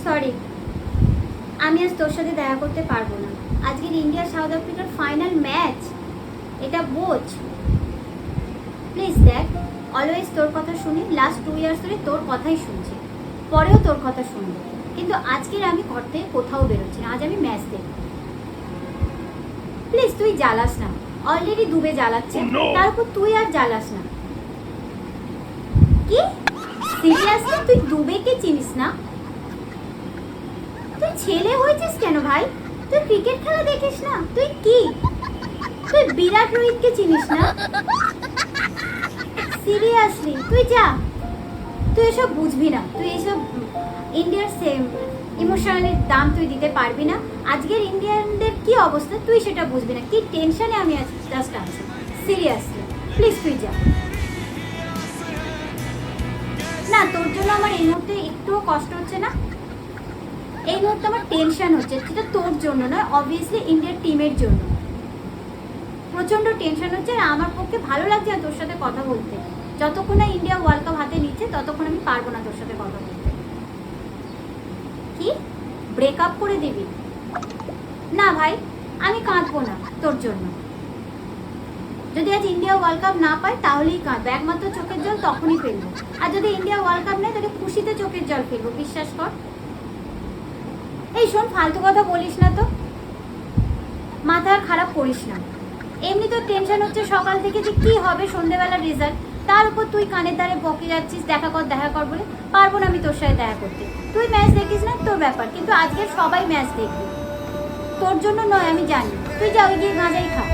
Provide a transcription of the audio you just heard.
Sorry, আমি আজ তোর সাথে দেখা করতে পারবো না। আজকের ইন্ডিয়া সাউথ আফ্রিকার ফাইনাল ম্যাচ, এটা বোঝ প্লিজ। দেখ, অলওয়েজ তোর কথা শুনি, লাস্ট 2 ইয়ার্স ধরে তোর কথাই শুনছি, পরেও তোর কথা শুনবো, কিন্তু আজকের আমি ঘর থেকে কোথাও বেরোচ্ছি না। আজ আমি ম্যাচ দেখব। প্লিজ তুই জ্বালাস না, অলরেডি ডুবে জ্বালাচ্ছে, তারপর তুই আর জ্বালাস না। কি সিরিয়াসলি তুই দুবেকে চিনিস না? তুই ছেলে হয়েছিস কেন ভাই? তুই ক্রিকেট খেলা দেখিস না? তুই কি, তুই বিরাট রোহিতকে চিনিস না? সিরিয়াসলি তুই যা, তুই এসব বুঝবি না, তুই এসব ইন্ডিয়ার সেম ইমোশনালের দাম তুই দিতে পারবি না। আজকের ইন্ডিয়ানদের কি অবস্থা তুই সেটা বুঝবি না। কি টেনশনে আমি জাস্ট আছি, সিরিয়াসলি প্লিজ তুই যা। না, তোর জন্য আমার এই মুহূর্তে একটুও কষ্ট হচ্ছে না, এই মুহূর্তে আমার টেনশন হচ্ছে, সেটা তোর জন্য নয়, অবভিয়াসলি ইন্ডিয়ার টিমের জন্য প্রচণ্ড টেনশন হচ্ছে। আর আমার পক্ষে ভালো লাগছে না তোর সাথে কথা বলতে। যতক্ষণ না ইন্ডিয়া ওয়ার্ল্ড কাপ হাতে নিচ্ছে ততক্ষণ আমি পারবো না তোর সাথে কথা বলতে। কি ব্রেকআপ করে দিবি? না ভাই, আমি কাঁদবো না তোর জন্য। যদি আজ ইন্ডিয়া ওয়ার্ল্ড কাপ না পায় তাহলেই কাঁদবো, একমাত্র চোখের জল তখনই ফেলবো। আর যদি ইন্ডিয়া ওয়ার্ল্ড কাপ নেয় তাহলে খুশিতে চোখের জল ফেলবো, বিশ্বাস কর। এই শোন, ফালতু কথা বলিস না তো, মাথা আর খারাপ করিস না। এমনি তো টেনশন হচ্ছে সকাল থেকে যে কি হবে সন্ধ্যেবেলার রেজাল্ট, তার উপর তুই কানের দ্বারে বকে যাচ্ছিস দেখা কর বলে। পারবো না আমি তোর সাথে দেখা করতে। তুই ম্যাচ দেখিস না তোর ব্যাপার, কিন্তু আজকে সবাই ম্যাচ দেখবি, তোর জন্য নয় আমি জানি। তুই যা, ওই গিয়ে গাঁজাই খা।